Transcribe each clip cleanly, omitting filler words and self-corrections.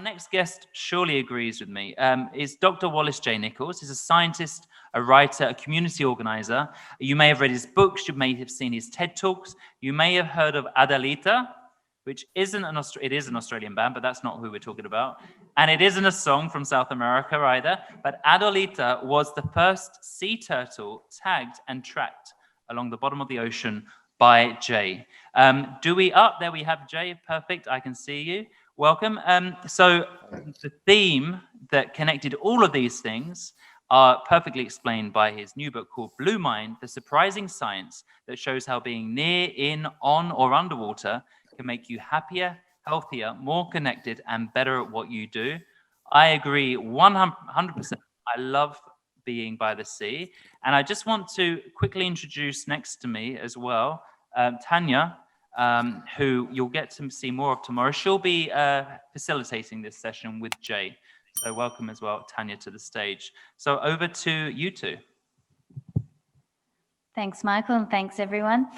our next guest surely agrees with me. Is Dr. Wallace J. Nicholls. He's a scientist, a writer, a community organizer. You may have read his books. You may have seen his TED Talks. You may have heard of Adalita, which isn't it is an Australian band, but that's not who we're talking about. And it isn't a song from South America either. But Adalita was the first sea turtle tagged and tracked along the bottom of the ocean by Jay. There we have Jay. Perfect. I can see you. Welcome. So the theme that connected all of these things are perfectly explained by his new book called Blue Mind, The Surprising Science That Shows How Being Near, In, On, or Underwater can make you happier, healthier, more connected, and better at what you do. I agree 100%. I love being by the sea. And I just want to quickly introduce next to me as well, Tanya, who you'll get to see more of tomorrow. She'll be facilitating this session with Jay. So welcome as well, Tanya, to the stage. So over to you two. Thanks, Michael, and thanks, everyone.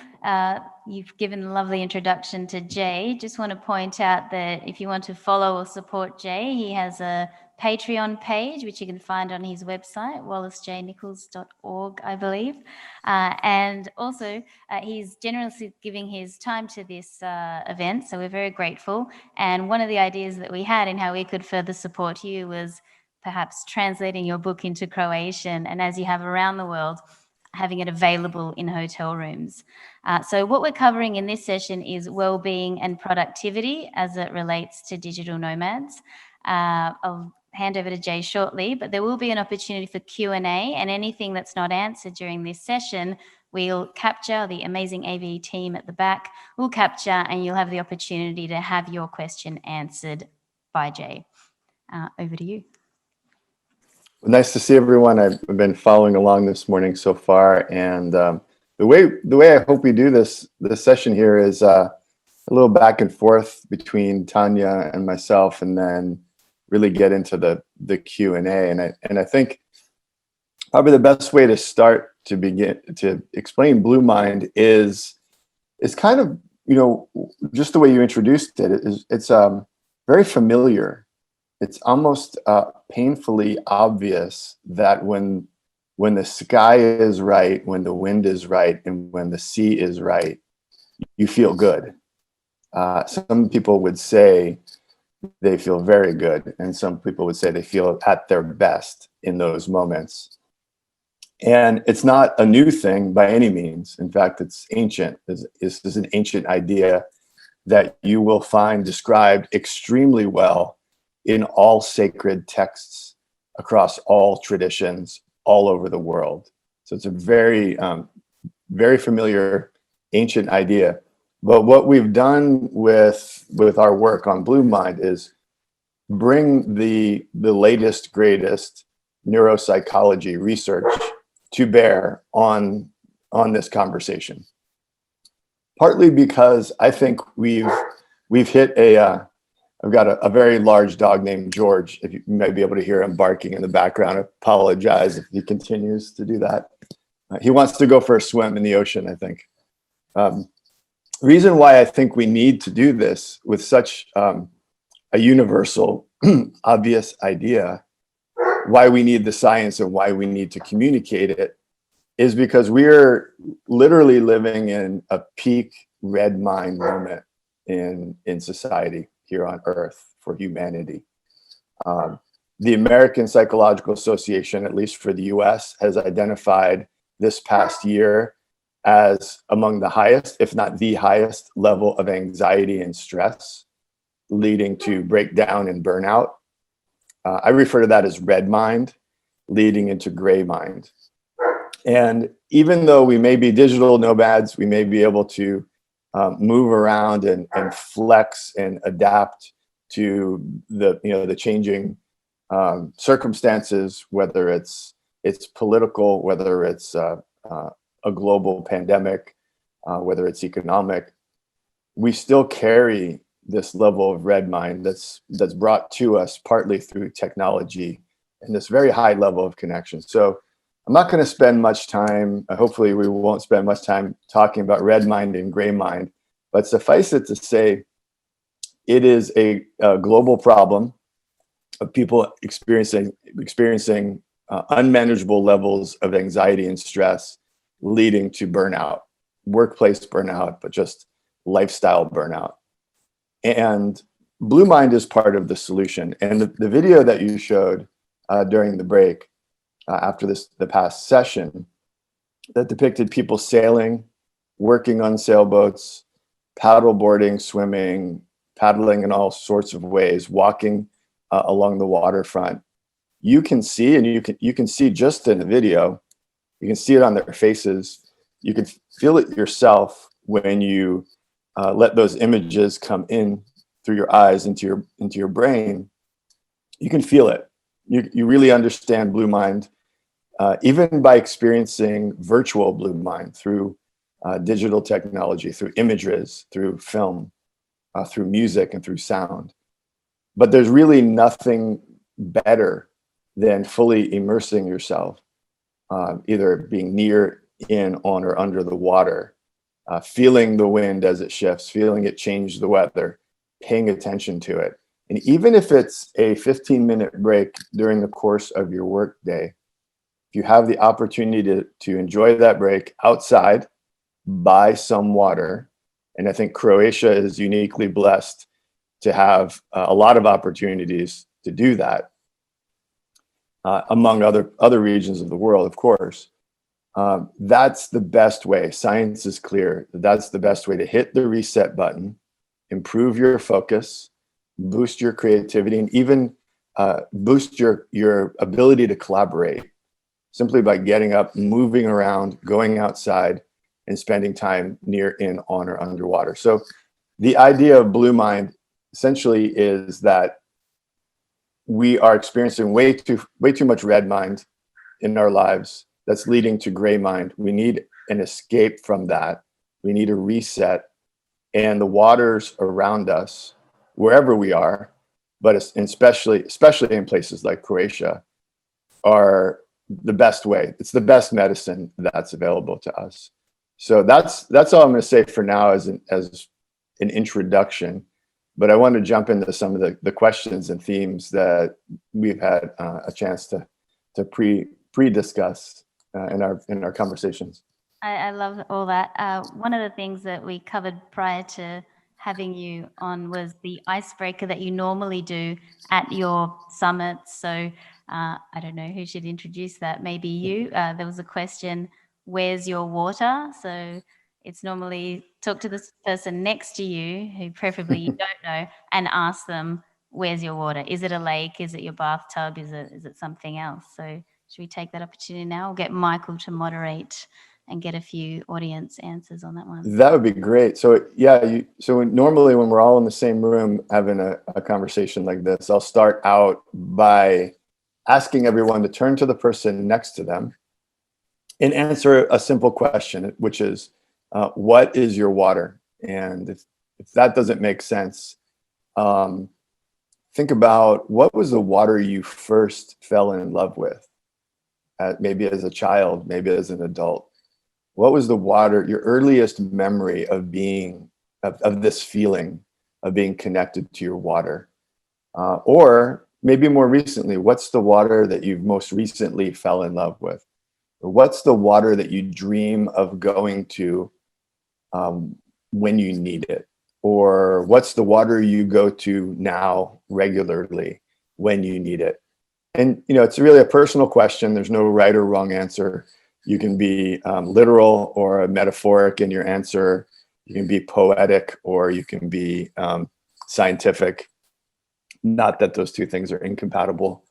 You've given a lovely introduction to Jay. Just want to point out that if you want to follow or support Jay, he has a Patreon page, which you can find on his website, wallacejnicholls.org, I believe. And also, he's generously giving his time to this event, so we're very grateful. And one of the ideas that we had in how we could further support you was perhaps translating your book into Croatian, and as you have around the world, having it available in hotel rooms. So what we're covering in this session is well-being and productivity as it relates to digital nomads. I'll hand over to Jay shortly, but there will be an opportunity for Q&A, and anything that's not answered during this session, we'll capture. The amazing AV team at the back will capture, and you'll have the opportunity to have your question answered by Jay. Over to you. Nice to see everyone. I've been following along this morning so far, and the way I hope we do this session here is a little back and forth between Tanya and myself, and then really get into the Q&A. And I think probably the best way to start to begin to explain Blue Mind is kind of, just the way you introduced it. It's very familiar. It's almost painfully obvious that when the sky is right, when the wind is right, and when the sea is right, you feel good. Some people would say they feel very good, and some people would say they feel at their best in those moments. And it's not a new thing by any means. In fact, it's ancient. This is an ancient idea that you will find described extremely well in all sacred texts across all traditions all over the world. So it's a very, very familiar ancient idea. But what we've done with our work on Blue Mind is bring the latest, greatest neuropsychology research to bear on this conversation. Partly because I think we've hit I've got a very large dog named George. If you might be able to hear him barking in the background, I apologize if he continues to do that. He wants to go for a swim in the ocean, I think. Reason why I think we need to do this with such a universal, obvious idea, why we need the science and why we need to communicate it, is because we're literally living in a peak red mind moment in society here on Earth for humanity. The American Psychological Association, at least for the US, has identified this past year as among the highest, if not the highest, level of anxiety and stress, leading to breakdown and burnout. I refer to that as red mind, leading into gray mind. And even though we may be digital nomads, we may be able to move around and flex and adapt to the changing circumstances, whether it's political, whether it's a global pandemic, whether it's economic. We still carry this level of red mind that's brought to us partly through technology and this very high level of connection. So I'm not going to spend much time, hopefully we won't spend much time talking about red mind and gray mind, but suffice it to say, it is a global problem. of people experiencing unmanageable levels of anxiety and stress, leading to burnout, workplace burnout, but just lifestyle burnout. And Blue Mind is part of the solution. And the video that you showed during the break after the past session that depicted people sailing, working on sailboats, paddle boarding, swimming, paddling in all sorts of ways, walking along the waterfront. You can see, and you can see just in the video, you can see it on their faces. You can feel it yourself when you let those images come in through your eyes into your brain. You can feel it. You really understand Blue Mind, even by experiencing virtual Blue Mind through digital technology, through images, through film, through music, and through sound. But there's really nothing better than fully immersing yourself, either being near, in, on, or under the water, feeling the wind as it shifts, feeling it change the weather, paying attention to it. And even if it's a 15-minute break during the course of your work day, if you have the opportunity to enjoy that break outside by some water, and I think Croatia is uniquely blessed to have a lot of opportunities to do that, among other regions of the world, of course. That's the best way. Science is clear. That's the best way to hit the reset button, improve your focus, boost your creativity, and even boost your ability to collaborate simply by getting up, moving around, going outside, and spending time near, in, on, or underwater. So the idea of Blue Mind essentially is that we are experiencing way too much red mind in our lives that's leading to gray mind. We need an escape from that. We need a reset. And the waters around us, wherever we are, but especially in places like Croatia, are the best way. It's the best medicine that's available to us. So that's all I'm going to say for now as an introduction. But I want to jump into some of the questions and themes that we've had a chance to pre-discuss in our conversations. I love all that. One of the things that we covered prior to having you on was the icebreaker that you normally do at your summits. So I don't know who should introduce that. Maybe you. There was a question, where's your water? So it's normally talk to this person next to you, who preferably you don't know, and ask them, where's your water? Is it a lake? Is it your bathtub? Is it something else? So should we take that opportunity now? We'll get Michael to moderate and get a few audience answers on that one. That would be great. So yeah, normally when we're all in the same room having a conversation like this, I'll start out by asking everyone to turn to the person next to them and answer a simple question, which is, what is your water? And if that doesn't make sense, think about what was the water you first fell in love with, maybe as a child, maybe as an adult. What was the water, your earliest memory of being, of this feeling of being connected to your water? Or maybe more recently, what's the water that you've most recently fell in love with? Or what's the water that you dream of going to when you need it? Or what's the water you go to now regularly when you need it? And, it's really a personal question. There's no right or wrong answer. You can be literal or metaphoric in your answer. You can be poetic or you can be scientific. Not that those two things are incompatible.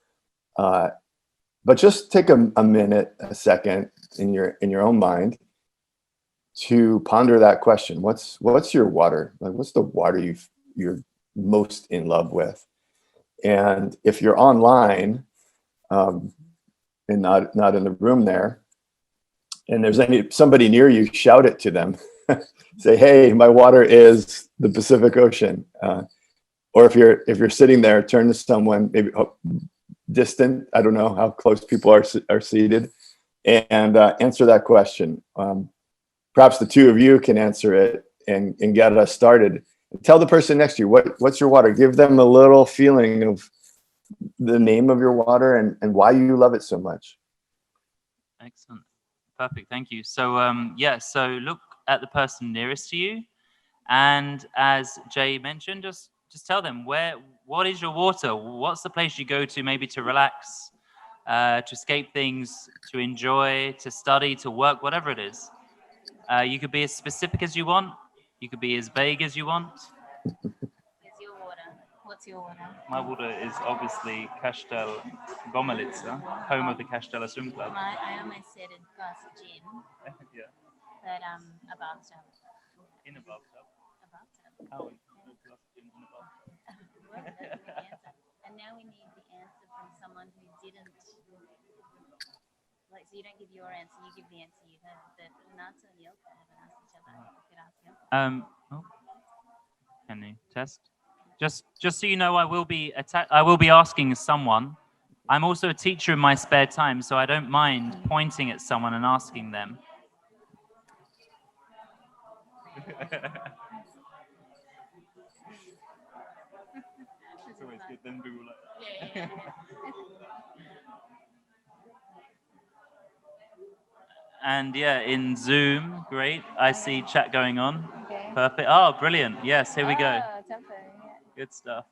But just take a minute, a second in your own mind to ponder that question. What's your water? Like, what's the water you're most in love with? And if you're online and not in the room there, and there's somebody near you, shout it to them. Say, hey, my water is the Pacific Ocean. Or if you're sitting there, turn to someone maybe distant. I don't know how close people are seated, and answer that question. Perhaps the two of you can answer it and get us started. Tell the person next to you, what's your water? Give them a little feeling of the name of your water and why you love it so much. Excellent. Perfect. Thank you. So, yeah, so look at the person nearest to you. And as Jay mentioned, just tell them what is your water? What's the place you go to maybe to relax, to escape things, to enjoy, to study, to work, whatever it is. You could be as specific as you want. You could be as vague as you want. Where's your water? What's your water? My water is obviously Castel Gomelica, home of the Castella Swim Club. I almost said a glass of gin, Yeah, but a bathtub. in a bathtub. A bathtub. How a glass of gin in a bathtub? Well, that's a good answer. And now we need the answer from someone who didn't. Like, so you don't give your answer, you give the answer you've heard. But Renato and Yelka haven't asked each other. You could ask Yelka. Oh, can you test? Just so you know, I will be asking someone. I'm also a teacher in my spare time, so I don't mind pointing at someone and asking them. It's always good. Then people like. And yeah, in Zoom, great. I see chat going on. Okay. Perfect. Oh, brilliant. Yes, here we go. Tougher, yeah. Good stuff.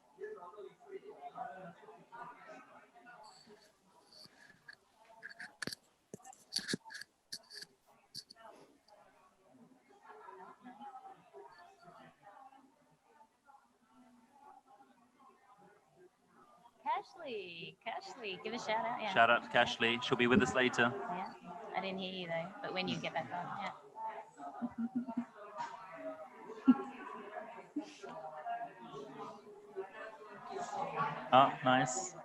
Cashley, give a shout out. Yeah. Shout out to Cashley. She'll be with us later. Yeah. I didn't hear you though, but when you get back on, yeah. Oh, nice.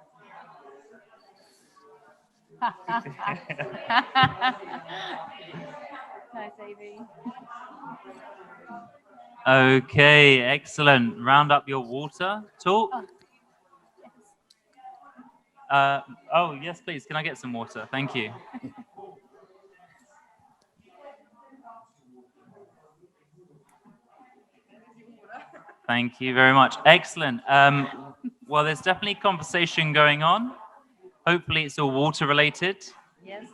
Nice, Avery. Okay, excellent. Round up your water talk. Oh, yes, please. Can I get some water? Thank you. Thank you very much. Excellent. Well, there's definitely conversation going on. Hopefully, it's all water related. Yes.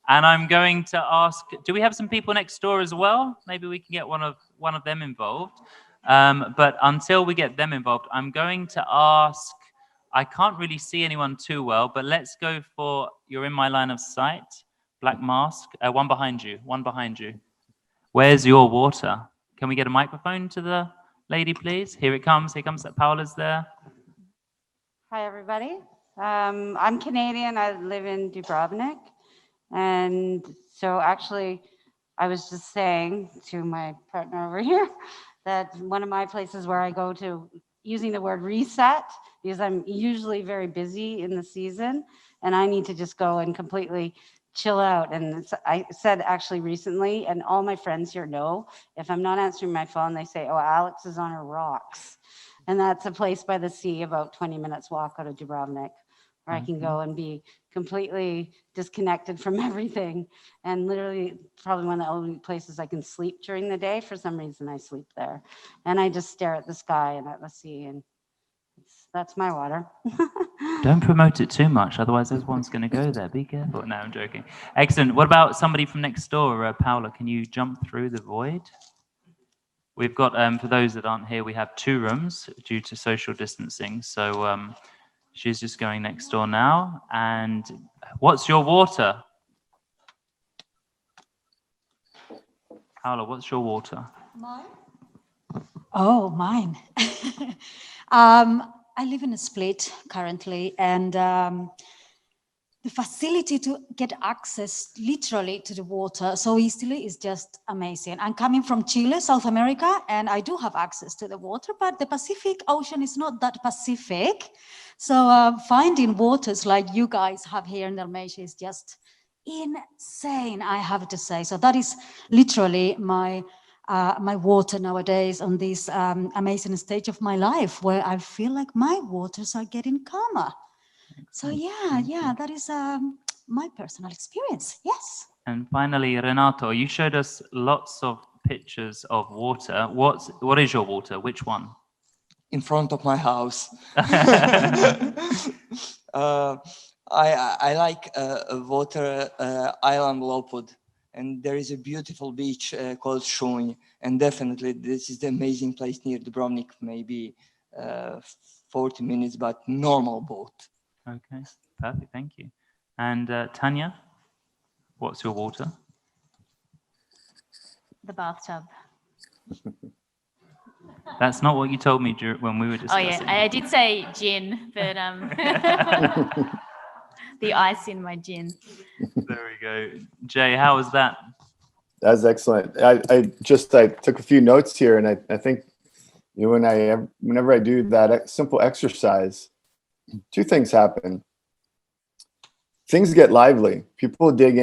And I'm going to ask, do we have some people next door as well? Maybe we can get one of them involved. But until we get them involved, I'm going to ask, I can't really see anyone too well, but let's go for, you're in my line of sight, black mask, one behind you. Where's your water? Can we get a microphone to the lady, please? Here it comes. Here comes that Paula's there. Hi, everybody. I'm Canadian. I live in Dubrovnik. And so actually, I was just saying to my partner over here that one of my places where I go to, using the word reset, because I'm usually very busy in the season, and I need to just go and completely chill out. And I said actually recently, and all my friends here know, if I'm not answering my phone, they say, oh, Alex is on her rocks. And that's a place by the sea, about 20 minutes walk out of Dubrovnik, where I can go and be completely disconnected from everything. And literally probably one of the only places I can sleep during the day. For some reason, I sleep there. And I just stare at the sky and at the sea, and that's my water. Don't promote it too much, otherwise everyone's going to go there. Be careful. No, I'm joking. Excellent. What about somebody from next door? Paula, can you jump through the void? We've got, for those that aren't here, we have 2 rooms due to social distancing. So she's just going next door now. And what's your water? Paula, what's your water? Mine? Oh, mine. I live in a split currently, and the facility to get access literally to the water so easily is just amazing. I'm coming from Chile, South America, and I do have access to the water, but the Pacific Ocean is not that Pacific. So finding waters like you guys have here in Dalmatia is just insane, I have to say. So that is literally my water nowadays on this amazing stage of my life where I feel like my waters are getting calmer. So yeah, that is my personal experience, yes. And finally, Renato, you showed us lots of pictures of water. What is your water? Which one? in front of my house. I like water island Lopud, and there is a beautiful beach called Shunj, and definitely this is the amazing place near Dubrovnik, maybe 40 minutes, but normal boat. Okay, perfect, thank you. And Tanya, what's your water? The bathtub. That's not what you told me when we were Oh discussing. yeah, I did say gin, but the ice in my gin. There we go. Jay, how was that? That's excellent. I took a few notes here, and I think whenever I do that simple exercise, two things happen. Things get lively. People dig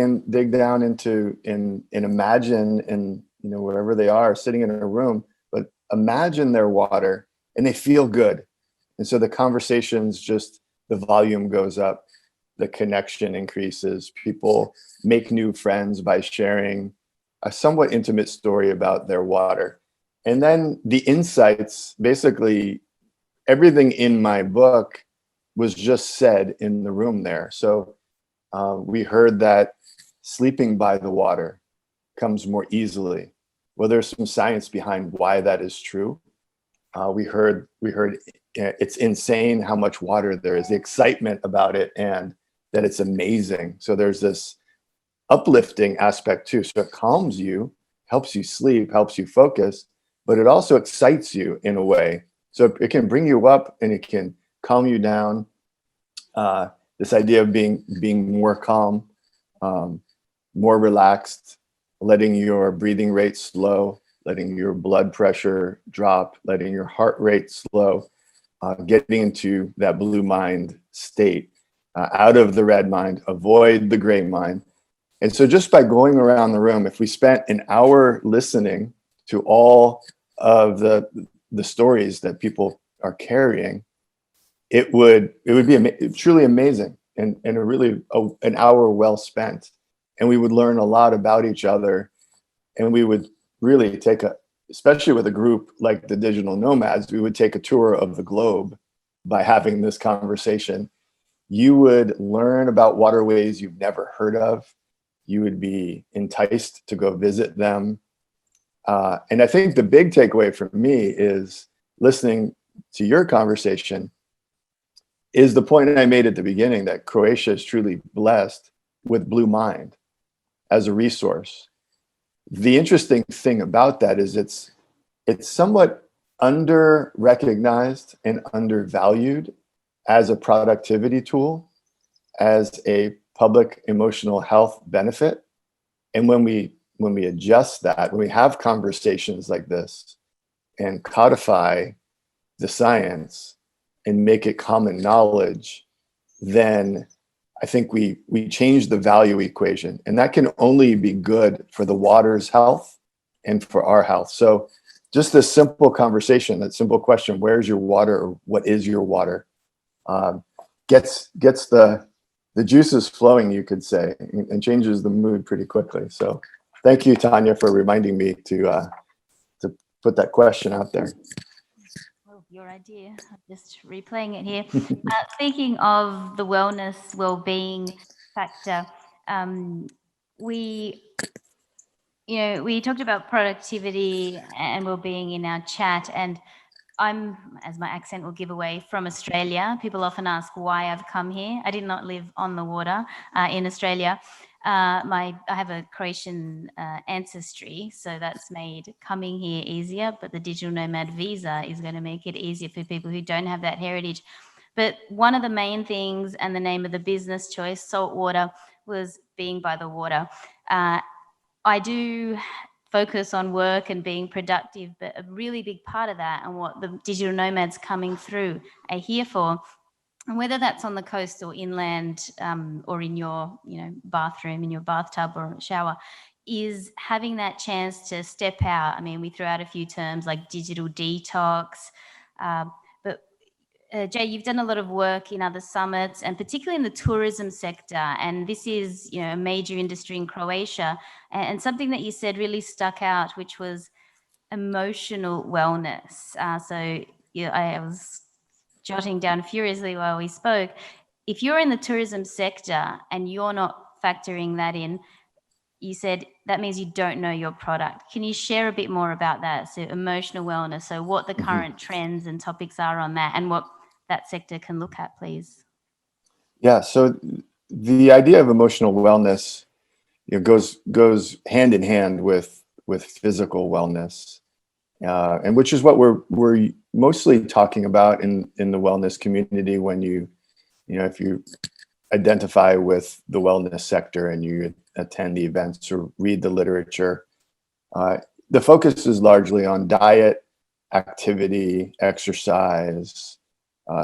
down into and imagine, and wherever they are, sitting in a room, but imagine their water, and they feel good. And so the conversations, just the volume goes up, the connection increases. People make new friends by sharing a somewhat intimate story about their water. And then the insights, basically everything in my book was just said in the room there. So we heard that sleeping by the water comes more easily. Well, there's some science behind why that is true. We heard it's insane how much water there is, the excitement about it, and that it's amazing. So there's this uplifting aspect too. So it calms you, helps you sleep, helps you focus, but it also excites you in a way. So it can bring you up and it can calm you down. This idea of being more calm, more relaxed, letting your breathing rate slow, letting your blood pressure drop, letting your heart rate slow, getting into that blue mind state, out of the red mind, avoid the gray mind. And so just by going around the room, if we spent an hour listening to all of the stories that people are carrying, it would be truly amazing, and an hour well spent. And we would learn a lot about each other, and we would really especially with a group like the Digital Nomads, we would take a tour of the globe by having this conversation. You would learn about waterways you've never heard of. You would be enticed to go visit them. And I think the big takeaway for me is listening to your conversation is the point I made at the beginning, that Croatia is truly blessed with Blue Mind as a resource. The interesting thing about that is it's somewhat under-recognized and undervalued as a productivity tool, as a public emotional health benefit. And when we adjust that, when we have conversations like this and codify the science and make it common knowledge, then I think we change the value equation, and that can only be good for the water's health and for our health. So just this simple conversation, that simple question, where's your water, or what is your water, gets the juices flowing, you could say, and changes the mood pretty quickly. So thank you, Tanya, for reminding me to put that question out there. Your idea. I'm just replaying it here. Speaking of the wellness, well-being factor, we talked about productivity and well-being in our chat, and I'm, as my accent will give away, from Australia. People often ask why I've come here. I did not live on the water in Australia. I have a Croatian ancestry, so that's made coming here easier, but the digital nomad visa is going to make it easier for people who don't have that heritage. But one of the main things, and the name of the business choice, Saltwater, was being by the water. I do focus on work and being productive, but a really big part of that, and what the digital nomads coming through are here for, and whether that's on the coast or inland, or in your bathroom, in your bathtub or shower, is having that chance to step out. I mean, we threw out a few terms like digital detox, but Jay, you've done a lot of work in other summits, and particularly in the tourism sector, and this is a major industry in Croatia, and something that you said really stuck out, which was emotional wellness. So I was jotting down furiously while we spoke. If you're in the tourism sector and you're not factoring that in, you said that means you don't know your product. Can you share a bit more about that? So emotional wellness, so what the current trends and topics are on that and what that sector can look at, please. Yeah, so the idea of emotional wellness, goes hand in hand with physical wellness, and which is what we're mostly talking about in the wellness community. When if you identify with the wellness sector and you attend the events or read the literature, the focus is largely on diet, activity, exercise,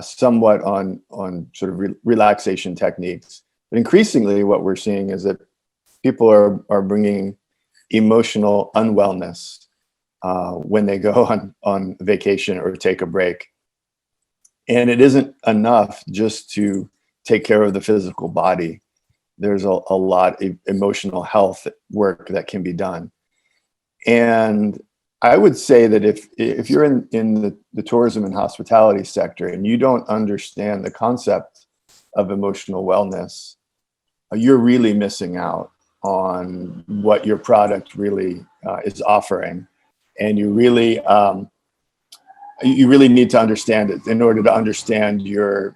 somewhat on sort of relaxation techniques. But increasingly, what we're seeing is that people are bringing emotional unwellness when they go on vacation or take a break. And it isn't enough just to take care of the physical body. There's a lot of emotional health work that can be done. And I would say that if you're in the tourism and hospitality sector and you don't understand the concept of emotional wellness, you're really missing out on what your product really is offering. And you really need to understand it in order to understand your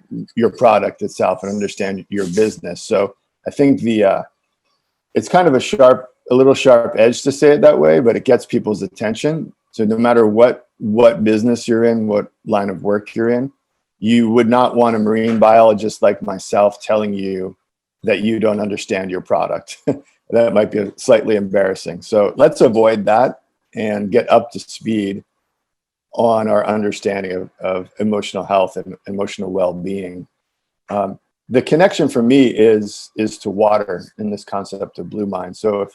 product itself and understand your business. So I think it's kind of a little sharp edge to say it that way, but it gets people's attention. So no matter what business you're in, what line of work you're in, you would not want a marine biologist like myself telling you that you don't understand your product. That might be slightly embarrassing. So let's avoid that and get up to speed on our understanding of emotional health and emotional well-being. The connection for me is to water in this concept of Blue Mind. So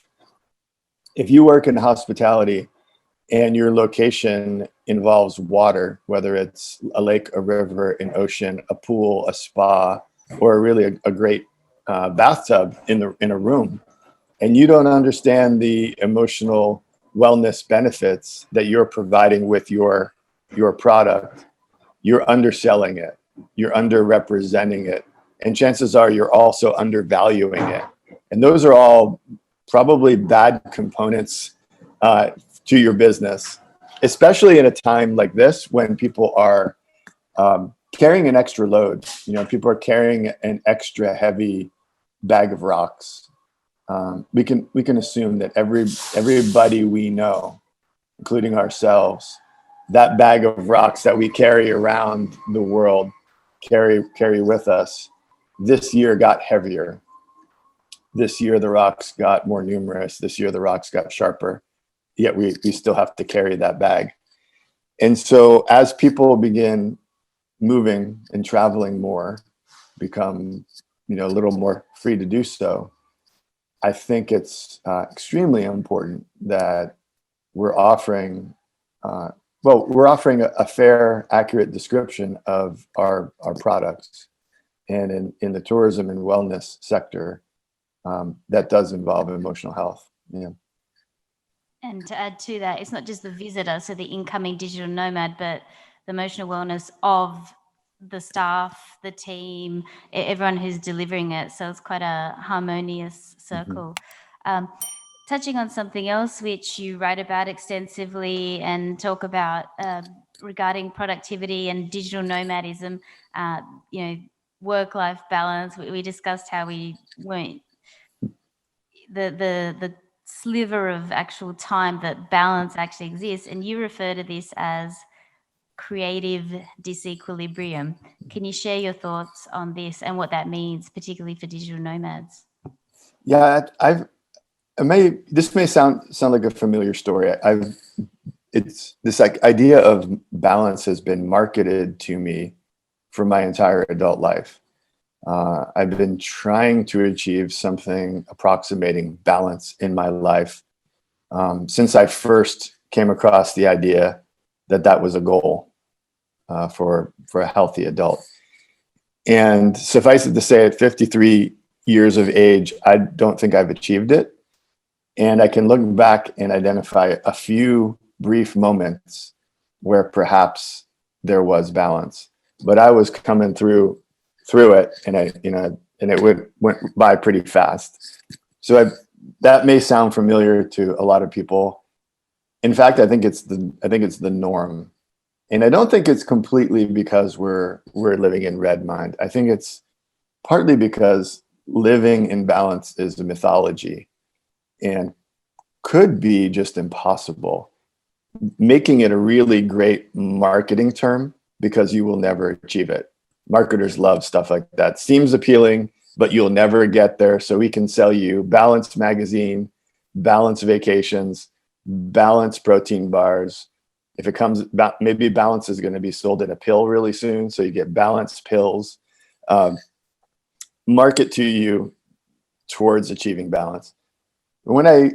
if you work in hospitality and your location involves water, whether it's a lake, a river, an ocean, a pool, a spa, or really a great bathtub in a room, and you don't understand the emotional wellness benefits that you're providing with your product, you're underselling it, you're underrepresenting it, and chances are you're also undervaluing it. And those are all probably bad components to your business, especially in a time like this when people are carrying an extra load. People are carrying an extra heavy bag of rocks. We can assume that everybody we know, including ourselves, that bag of rocks that we carry around the world, carry with us, this year got heavier. This year the rocks got more numerous. This year the rocks got sharper. Yet we still have to carry that bag. And so as people begin moving and traveling more, become a little more free to do so, I think it's extremely important that we're offering a fair, accurate description of our products. And in the tourism and wellness sector, that does involve emotional health. Yeah. And to add to that, it's not just the visitor, so the incoming digital nomad, but the emotional wellness of the staff, the team, everyone who's delivering it. So it's quite a harmonious circle. Touching on something else which you write about extensively and talk about regarding productivity and digital nomadism, work-life balance. We discussed how we weren't the sliver of actual time that balance actually exists, and you refer to this as creative disequilibrium. Can you share your thoughts on this and what that means, particularly for digital nomads? Yeah, this may sound like a familiar story. It's this idea of balance has been marketed to me for my entire adult life. I've been trying to achieve something approximating balance in my life since I first came across the idea that was a goal for a healthy adult. And suffice it to say, at 53 years of age, I don't think I've achieved it. And I can look back and identify a few brief moments where perhaps there was balance. But I was coming through it, and it went by pretty fast. So that may sound familiar to a lot of people. In fact, I think it's the norm. And I don't think it's completely because we're living in red mind. I think it's partly because living in balance is a mythology and could be just impossible, making it a really great marketing term because you will never achieve it. Marketers love stuff like that. Seems appealing, but you'll never get there. So we can sell you balanced magazine, balanced vacations, balanced protein bars. If it comes, maybe balance is going to be sold in a pill really soon. So you get balanced pills. Market to you towards achieving balance. When I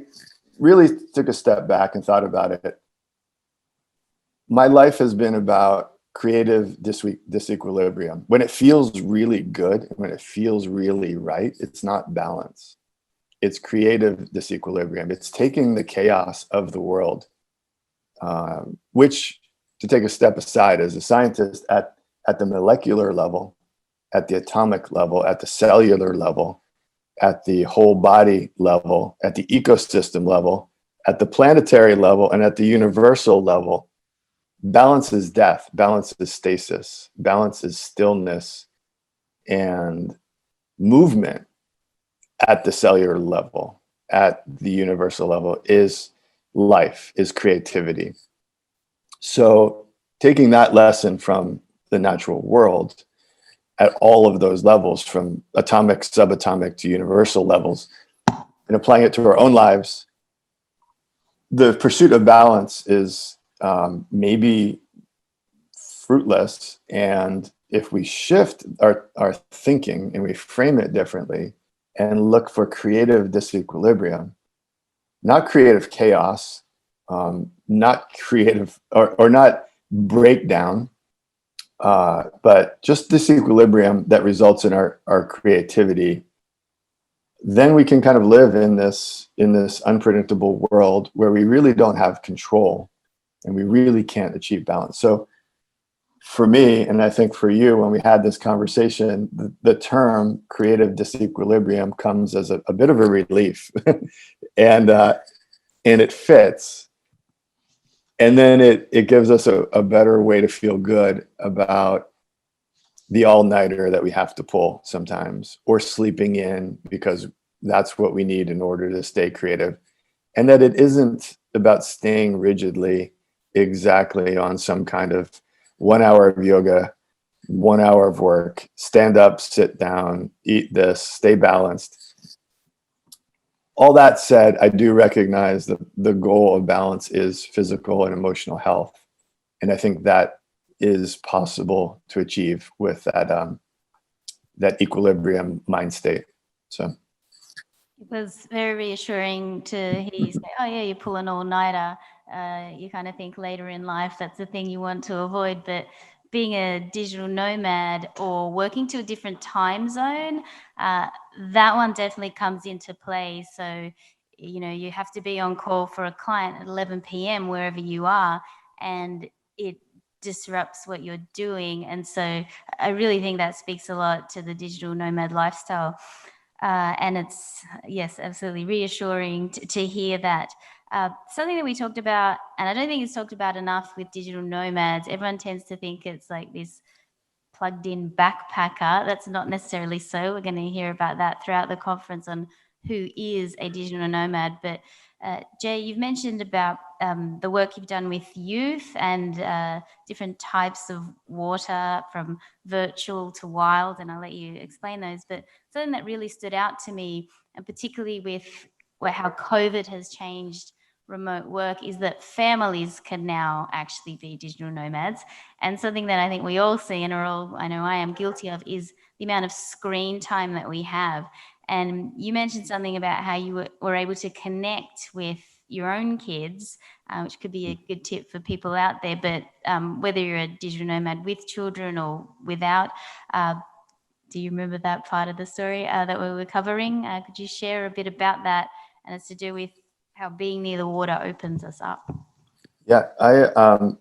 really took a step back and thought about it, my life has been about creative disequilibrium. When it feels really good, when it feels really right, it's not balance. It's creative disequilibrium. It's taking the chaos of the world, which, to take a step aside, as a scientist at the molecular level, at the atomic level, at the cellular level, at the whole body level, at the ecosystem level, at the planetary level, and at the universal level, balance is death, balance is stasis, balance is stillness, and movement at the cellular level, at the universal level, is life, is creativity. So taking that lesson from the natural world at all of those levels, from atomic, subatomic to universal levels, and applying it to our own lives, the pursuit of balance is maybe fruitless. And if we shift our thinking and we frame it differently and look for creative disequilibrium, not creative chaos, not creative or not breakdown, but just disequilibrium that results in our creativity, then we can kind of live in this unpredictable world where we really don't have control and we really can't achieve balance. So for me, and I think for you, when we had this conversation, the term creative disequilibrium comes as a bit of a relief and it fits. And then it gives us a better way to feel good about the all-nighter that we have to pull sometimes, or sleeping in because that's what we need in order to stay creative. And that it isn't about staying rigidly exactly on some kind of 1 hour of yoga, 1 hour of work, stand up, sit down, eat this, stay balanced. All that said, I do recognize that the goal of balance is physical and emotional health. And I think that is possible to achieve with that equilibrium mind state. So it was very reassuring to hear you say, oh yeah, you pull an all-nighter. You kind of think later in life that's the thing you want to avoid. But being a digital nomad or working to a different time zone, that one definitely comes into play. So, you know, you have to be on call for a client at 11 p.m. wherever you are, and it disrupts what you're doing. And so I really think that speaks a lot to the digital nomad lifestyle. And it's, yes, absolutely reassuring to hear that. Something that we talked about, and I don't think it's talked about enough with digital nomads, everyone tends to think it's like this plugged in backpacker. That's not necessarily so. We're going to hear about that throughout the conference on who is a digital nomad. But Jay, you've mentioned about the work you've done with youth and different types of water, from virtual to wild, and I'll let you explain those. But something that really stood out to me, and particularly with how COVID has changed remote work, is that families can now actually be digital nomads. And something that I think we all see, and I know I am guilty of, is the amount of screen time that we have. And you mentioned something about how you were able to connect with your own kids, which could be a good tip for people out there. But whether you're a digital nomad with children or without, do you remember that part of the story that we were covering? Could you share a bit about that? And it's to do with how being near the water opens us up. Yeah,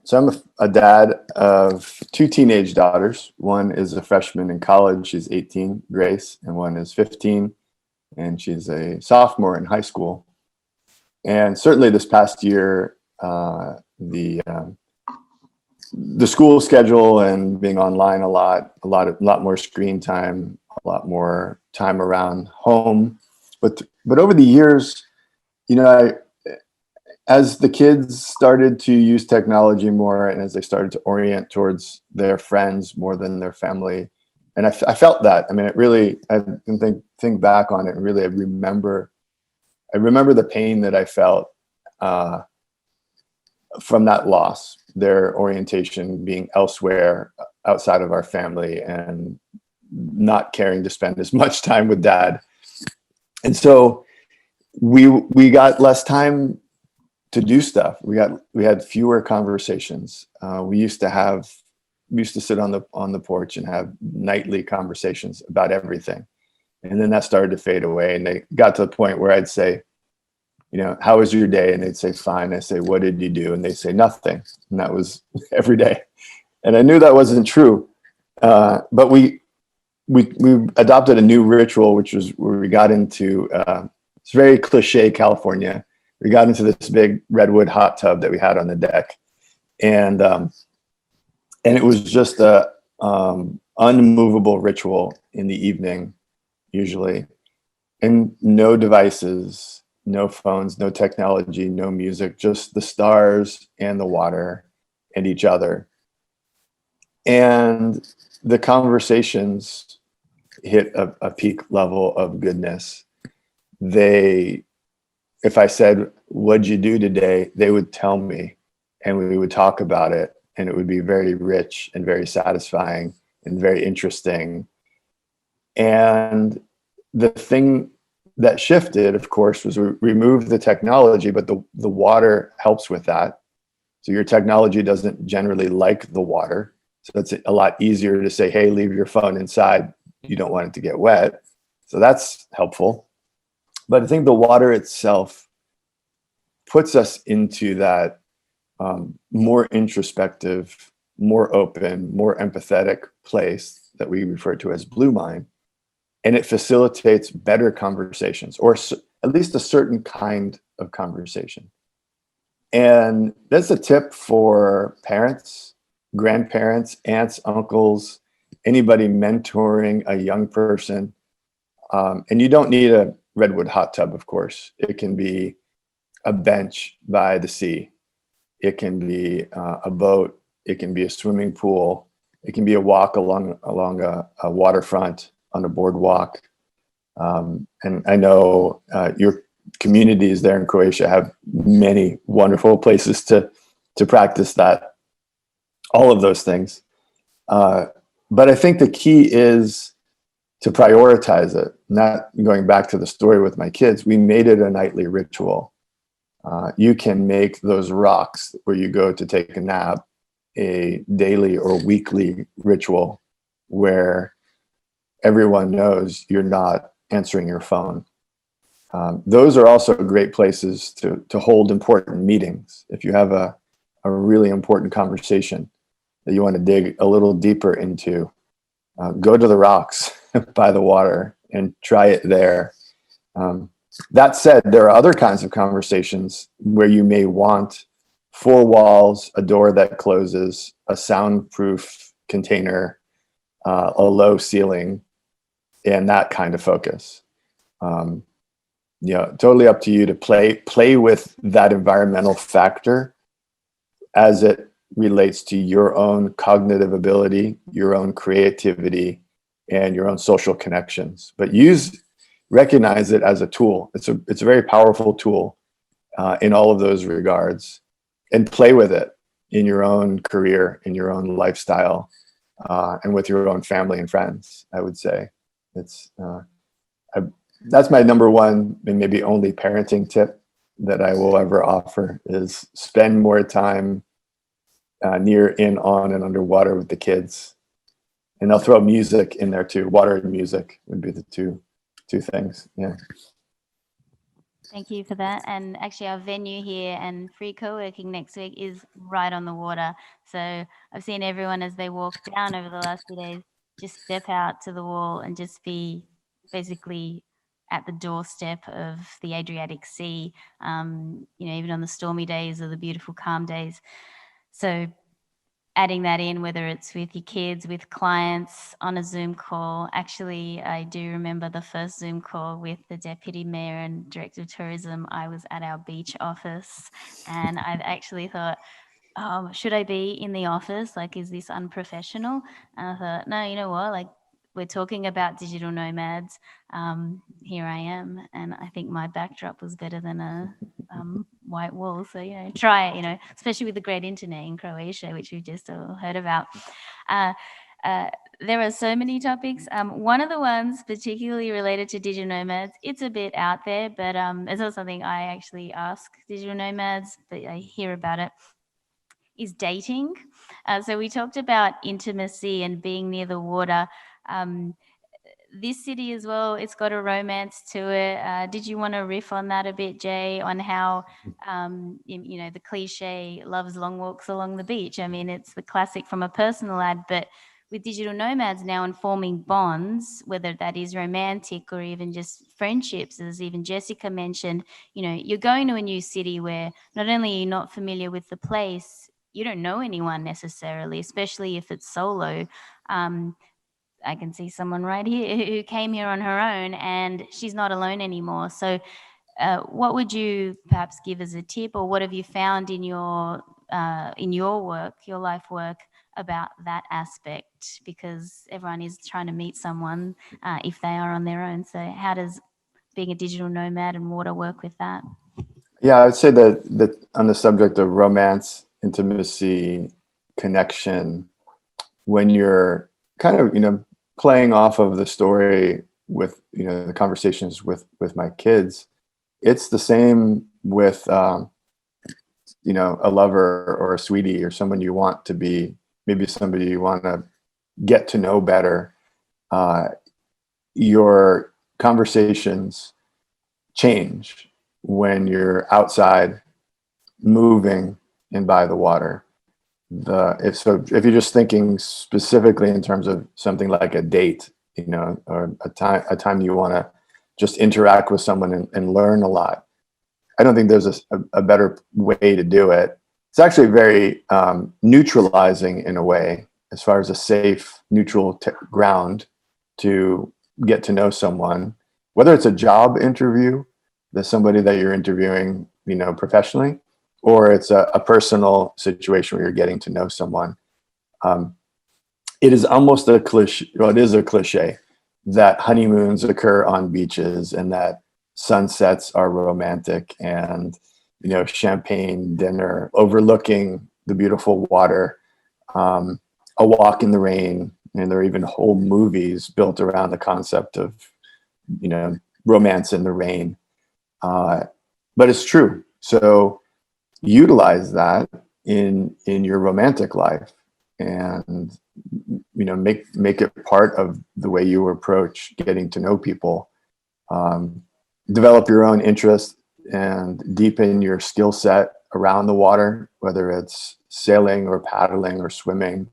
so I'm a dad of two teenage daughters. One is a freshman in college. She's 18, Grace, and one is 15, and she's a sophomore in high school. And certainly this past year, the school schedule and being online a lot more screen time, a lot more time around home. But over the years, you know, as the kids started to use technology more and as they started to orient towards their friends more than their family, and I felt that. I mean, it really, I can think back on it and really I remember the pain that I felt from that loss, their orientation being elsewhere outside of our family and not caring to spend as much time with dad. And so we got less time to do stuff. We had fewer conversations. We used to sit on the porch and have nightly conversations about everything. And then that started to fade away. And they got to the point where I'd say, how was your day? And they'd say, fine. I say, what did you do? And they'd say, nothing. And that was every day. And I knew that wasn't true. But we adopted a new ritual, which was where we got into, it's very cliche California. We got into this big redwood hot tub that we had on the deck. And it was just a unmovable ritual in the evening, usually. And no devices, no phones, no technology, no music, just the stars and the water and each other. And the conversations hit a peak level of goodness. If I said, what'd you do today? They would tell me and we would talk about it. And it would be very rich and very satisfying and very interesting. And the thing that shifted, of course, was we removed the technology, but the water helps with that. So your technology doesn't generally like the water. So it's a lot easier to say, hey, leave your phone inside. You don't want it to get wet. So that's helpful. But I think the water itself puts us into that more introspective, more open, more empathetic place that we refer to as blue mind. And it facilitates better conversations, or at least a certain kind of conversation. And that's a tip for parents, grandparents, aunts, uncles, anybody mentoring a young person. And you don't need a redwood hot tub, of course. It can be a bench by the sea. It can be a boat. It can be a swimming pool. It can be a walk along a waterfront on a boardwalk. And I know your communities there in Croatia have many wonderful places to practice that, all of those things. But I think the key is to prioritize it. Not going back to the story with my kids, we made it a nightly ritual. You can make those rocks where you go to take a nap a daily or weekly ritual where everyone knows you're not answering your phone. Those are also great places to hold important meetings. If you have a really important conversation that you want to dig a little deeper into, go to the rocks by the water and try it there. That said, there are other kinds of conversations where you may want 4 walls, a door that closes, a soundproof container, a low ceiling, and that kind of focus. Totally up to you to play with that environmental factor as it relates to your own cognitive ability, your own creativity, and your own social connections. But recognize it as a tool. It's a very powerful tool in all of those regards, and play with it in your own career, in your own lifestyle, and with your own family and friends. I would say that's my number one and maybe only parenting tip that I will ever offer is spend more time near, in, on, and underwater with the kids. And I'll throw music in there too. Water and music would be the two things. Yeah. Thank you for that. And actually, our venue here and free co-working next week is right on the water. So I've seen everyone as they walk down over the last few days just step out to the wall and just be basically at the doorstep of the Adriatic Sea, even on the stormy days or the beautiful calm days. So adding that in, whether it's with your kids, with clients, on a Zoom call. Actually, I do remember the first Zoom call with the Deputy Mayor and Director of Tourism. I was at our beach office, and I actually thought, oh, should I be in the office? Like, is this unprofessional? And I thought, no, you know what? Like, we're talking about digital nomads. Here I am. And I think my backdrop was better than a white wall. So, try it, especially with the great internet in Croatia, which we've just all heard about. There are so many topics. One of the ones particularly related to digital nomads, it's a bit out there, but it's not something I actually ask digital nomads, but I hear about it, is dating. So we talked about intimacy and being near the water. This city as well, it's got a romance to it. Did you want to riff on that a bit, Jay, on how, the cliche loves long walks along the beach? I mean, it's the classic from a personal ad, but with digital nomads now and forming bonds, whether that is romantic or even just friendships, as even Jessica mentioned, you're going to a new city where not only are you not familiar with the place, you don't know anyone necessarily, especially if it's solo. I can see someone right here who came here on her own, and she's not alone anymore. So what would you perhaps give as a tip, or what have you found in your work, your life work, about that aspect? Because everyone is trying to meet someone if they are on their own. So how does being a digital nomad and water work with that? Yeah, I would say that on the subject of romance, intimacy, connection, when you're kind of, playing off of the story with, the conversations with my kids, it's the same with, a lover or a sweetie or someone you want to be, maybe somebody you want to get to know better. Your conversations change when you're outside, moving and by the water. If you're just thinking specifically in terms of something like a date, or a time you want to just interact with someone and learn a lot, I don't think there's a better way to do it. It's actually very neutralizing in a way, as far as a safe, neutral ground to get to know someone, whether it's a job interview, there's somebody that you're interviewing, professionally, or it's a personal situation where you're getting to know someone. It is almost a cliche. Well, it is a cliche that honeymoons occur on beaches and that sunsets are romantic, and champagne dinner overlooking the beautiful water, a walk in the rain, and there are even whole movies built around the concept of romance in the rain. But it's true. So utilize that in your romantic life, and make it part of the way you approach getting to know people. Develop your own interest and deepen your skill set around the water, whether it's sailing or paddling or swimming,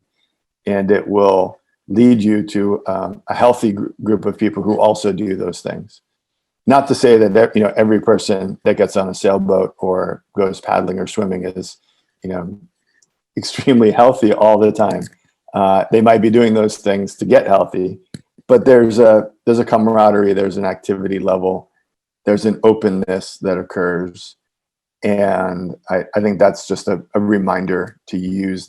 and it will lead you to a healthy group of people who also do those things. Not to say that every person that gets on a sailboat or goes paddling or swimming is extremely healthy all the time. They might be doing those things to get healthy, but there's a camaraderie, there's an activity level, there's an openness that occurs, and I think that's just a reminder to use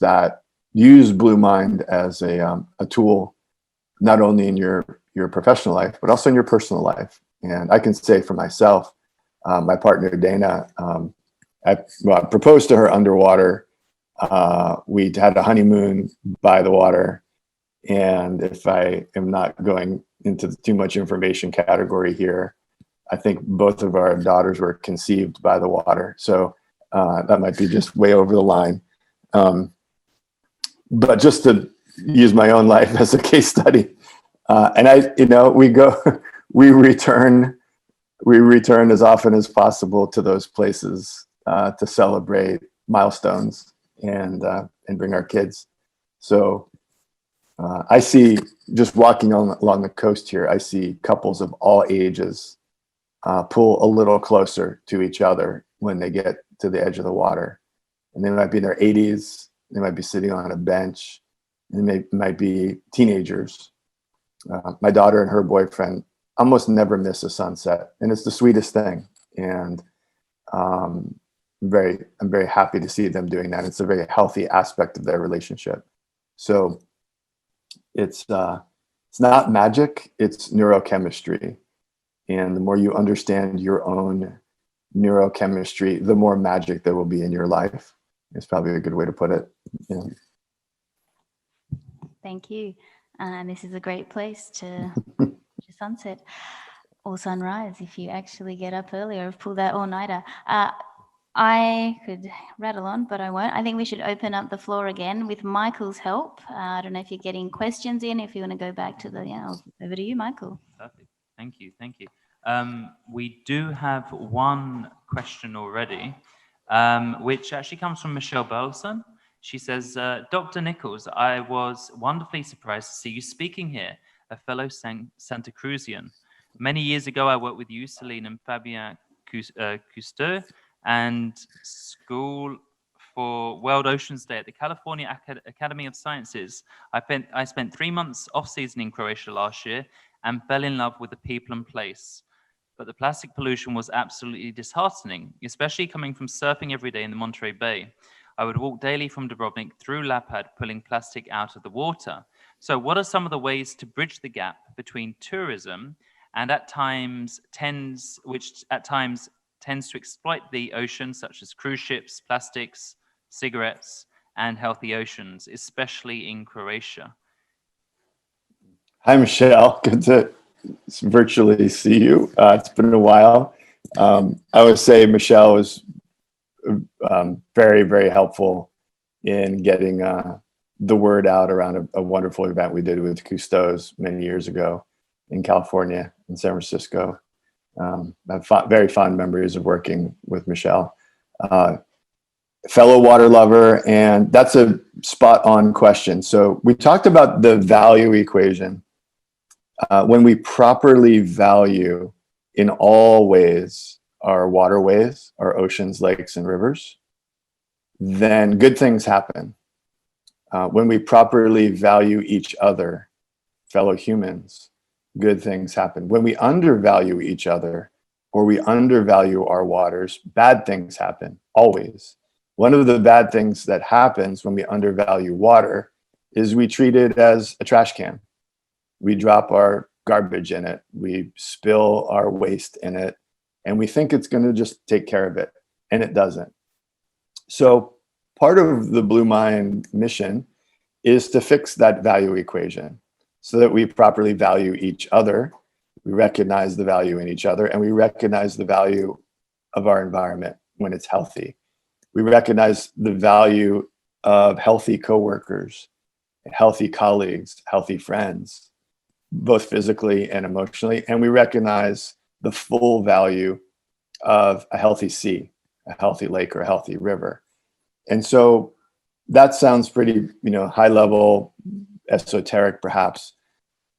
Blue Mind as a tool, not only in your professional life but also in your personal life. And I can say for myself, my partner Dana, I proposed to her underwater. We had a honeymoon by the water, and if I am not going into too much information category here, I think both of our daughters were conceived by the water. So that might be just way over the line. But just to use my own life as a case study, and we return we return as often as possible to those places to celebrate milestones and bring our kids. So I see, just walking along the coast here, I see couples of all ages pull a little closer to each other when they get to the edge of the water. And they might be in their 80s, they might be sitting on a bench, and they might be teenagers. My daughter and her boyfriend almost never miss a sunset, and it's the sweetest thing. And I'm very happy to see them doing that. It's a very healthy aspect of their relationship. So it's not magic, it's neurochemistry. And the more you understand your own neurochemistry, the more magic there will be in your life. It's probably a good way to put it. Yeah. Thank you. And this is a great place to sunset or sunrise if you actually get up earlier or pull that all-nighter. I could rattle on, but I won't. I think we should open up the floor again with Michael's help. I don't know if you're getting questions in, if you want to go back to over to you, Michael. Perfect. Thank you. We do have one question already, which actually comes from Michelle Burleson. She says, Dr. Nicholls, I was wonderfully surprised to see you speaking here, a fellow Santa Cruzian. Many years ago, I worked with you, Celine and Fabien Cousteau, and School for World Oceans Day at the California Academy of Sciences. I spent 3 months off-season in Croatia last year and fell in love with the people and place. But the plastic pollution was absolutely disheartening, especially coming from surfing every day in the Monterey Bay. I would walk daily from Dubrovnik through Lapad, pulling plastic out of the water. So what are some of the ways to bridge the gap between tourism and which at times tends to exploit the ocean, such as cruise ships, plastics, cigarettes, and healthy oceans, especially in Croatia? Hi, Michelle. Good to virtually see you. It's been a while. I would say Michelle was very, very helpful in getting the word out around a wonderful event we did with Cousteau's many years ago in California, in San Francisco. I have very fond memories of working with Michelle. Fellow water lover, and that's a spot on question. So we talked about the value equation. When we properly value in all ways our waterways, our oceans, lakes, and rivers, then good things happen. When we properly value each other, fellow humans, good things happen. When we undervalue each other or we undervalue our waters, bad things happen, always. One of the bad things that happens when we undervalue water is we treat it as a trash can. We drop our garbage in it, we spill our waste in it, and we think it's going to just take care of it, and it doesn't. So part of the Blue Mind mission is to fix that value equation so that we properly value each other, we recognize the value in each other, and we recognize the value of our environment when it's healthy. We recognize the value of healthy coworkers, healthy colleagues, healthy friends, both physically and emotionally. And we recognize the full value of a healthy sea, a healthy lake, or a healthy river. And so that sounds pretty, high level, esoteric perhaps.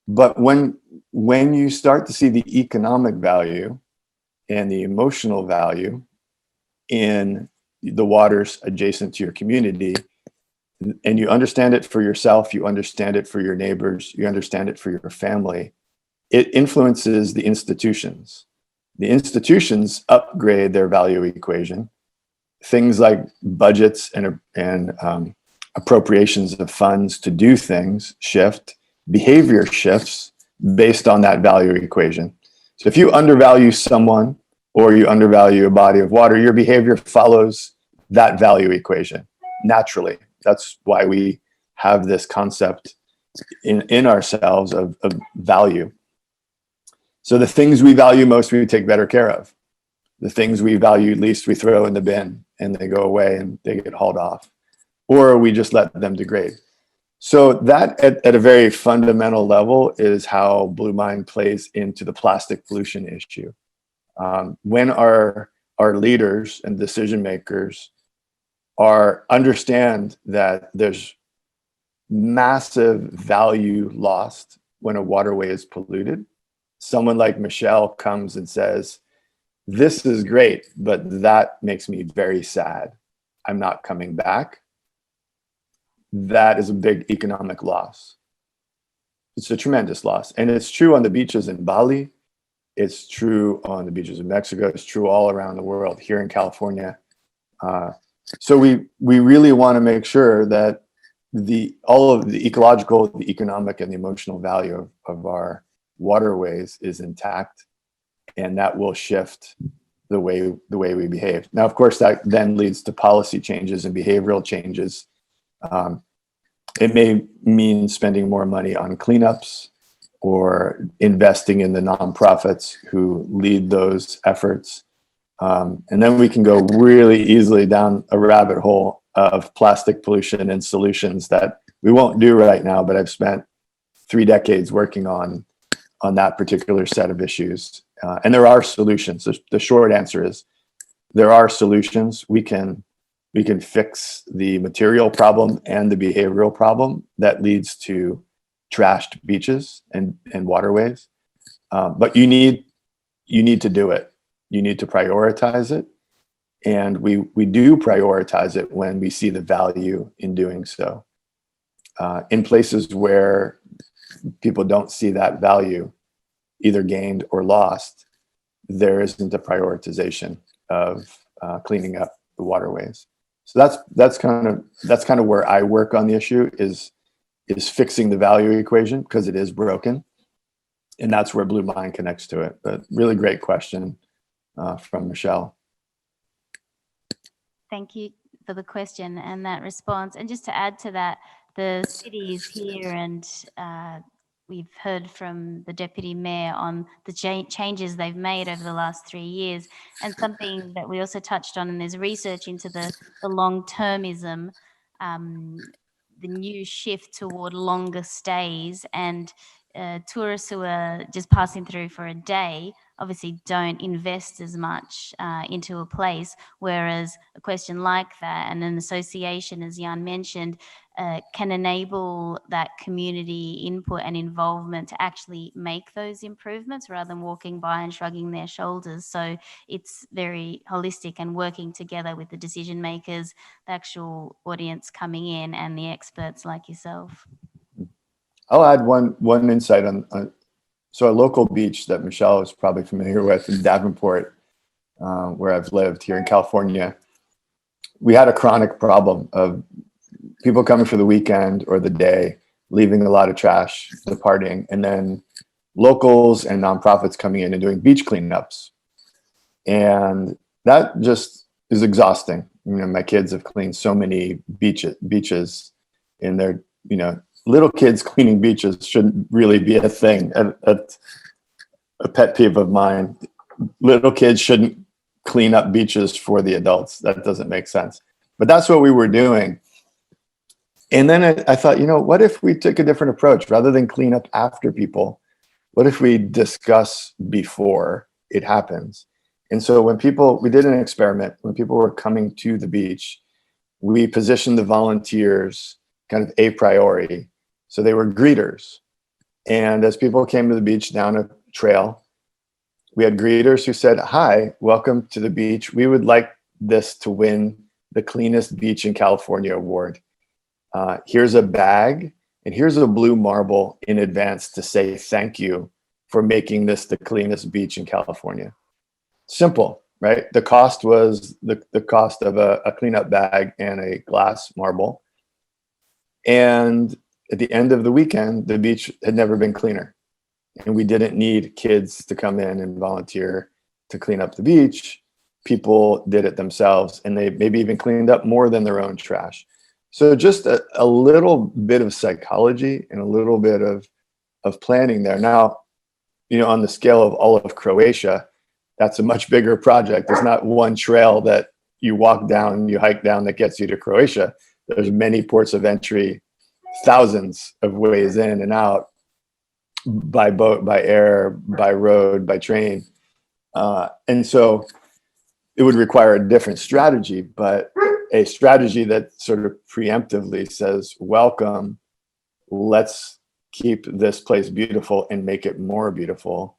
But when you start to see the economic value and the emotional value in the waters adjacent to your community, and you understand it for yourself, you understand it for your neighbors, you understand it for your family, it influences the institutions. The institutions upgrade their value equation. Things like budgets and appropriations of funds to do things shift. Behavior shifts based on that value equation. So if you undervalue someone or you undervalue a body of water, your behavior follows that value equation naturally. That's why we have this concept in ourselves of value. So the things we value most, we take better care of. The things we value least, we throw in the bin and they go away and they get hauled off, or we just let them degrade. So that at a very fundamental level is how Blue Mind plays into the plastic pollution issue. When our leaders and decision makers understand that there's massive value lost when a waterway is polluted, someone like Michelle comes and says, this is great, but that makes me very sad. I'm not coming back. That is a big economic loss. It's a tremendous loss. And it's true on the beaches in Bali. It's true on the beaches of Mexico. It's true all around the world, here in California. So we really want to make sure that all of the ecological, the economic, and the emotional value of our waterways is intact, and that will shift the way we behave. Now, of course, that then leads to policy changes and behavioral changes. It may mean spending more money on cleanups or investing in the nonprofits who lead those efforts. And then we can go really easily down a rabbit hole of plastic pollution and solutions that we won't do right now, but I've spent 3 decades working on that particular set of issues. And there are solutions. The short answer is there are solutions. We can fix the material problem and the behavioral problem that leads to trashed beaches and waterways. But you need to do it. You need to prioritize it. And we do prioritize it when we see the value in doing so. In places where people don't see that value, either gained or lost, there isn't a prioritization of cleaning up the waterways. So that's kind of where I work on the issue, is fixing the value equation, because it is broken, and that's where Blue Line connects to it. But really great question from Michelle. Thank you for the question and that response. And just to add to that, the cities here, and we've heard from the Deputy Mayor on the changes they've made over the last 3 years. And something that we also touched on, and there's research into the long-termism, the new shift toward longer stays, and tourists who are just passing through for a day obviously don't invest as much into a place, whereas a question like that and an association, as Jan mentioned, can enable that community input and involvement to actually make those improvements rather than walking by and shrugging their shoulders. So it's very holistic and working together with the decision makers, the actual audience coming in, and the experts like yourself. I'll add one insight on so a local beach that Michelle is probably familiar with in Davenport, where I've lived here in California. We had a chronic problem of people coming for the weekend or the day, leaving a lot of trash, departing, and then locals and nonprofits coming in and doing beach cleanups. And that just is exhausting. You know, my kids have cleaned so many beaches in their, little kids cleaning beaches shouldn't really be a thing. A pet peeve of mine. Little kids shouldn't clean up beaches for the adults. That doesn't make sense. But that's what we were doing. And then I thought, what if we took a different approach? Rather than clean up after people, what if we discuss before it happens? And so we did an experiment. When people were coming to the beach, we positioned the volunteers kind of a priori. So they were greeters. And as people came to the beach down a trail, we had greeters who said, "Hi, welcome to the beach. We would like this to win the cleanest beach in California award. Here's a bag, and here's a blue marble in advance to say thank you for making this the cleanest beach in California." Simple, right? The cost was the cost of a cleanup bag and a glass marble. And at the end of the weekend, the beach had never been cleaner. And we didn't need kids to come in and volunteer to clean up the beach. People did it themselves, and they maybe even cleaned up more than their own trash. So just a little bit of psychology and a little bit of planning there. Now, on the scale of all of Croatia, that's a much bigger project. There's not one trail that you walk down, you hike down that gets you to Croatia. There's many ports of entry, thousands of ways in and out, by boat, by air, by road, by train. And so it would require a different strategy, but a strategy that sort of preemptively says, welcome, let's keep this place beautiful and make it more beautiful.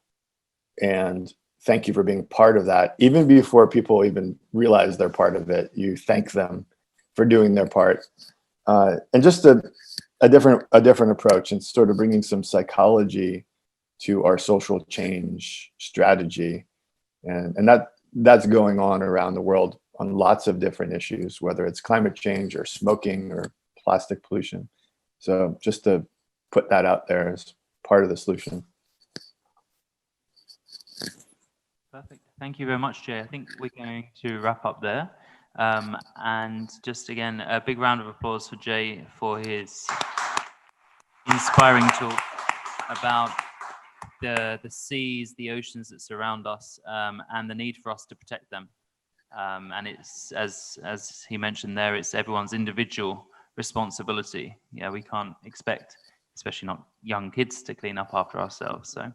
And thank you for being part of that. Even before people even realize they're part of it, you thank them for doing their part. And just a different approach, and sort of bringing some psychology to our social change strategy. And that's going on around the world on lots of different issues, whether it's climate change or smoking or plastic pollution. So just to put that out there as part of the solution. Perfect. Thank you very much, Jay. I think we're going to wrap up there. And just again, a big round of applause for Jay for his inspiring talk about the seas, the oceans that surround us, and the need for us to protect them. And it's, as he mentioned there, it's everyone's individual responsibility. Yeah, we can't expect, especially not young kids, to clean up after ourselves. So,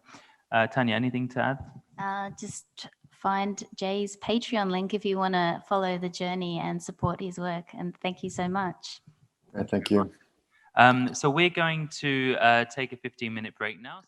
Tanya, anything to add? Just find Jay's Patreon link if you want to follow the journey and support his work. And thank you so much. Thank you. So we're going to take a 15-minute break now.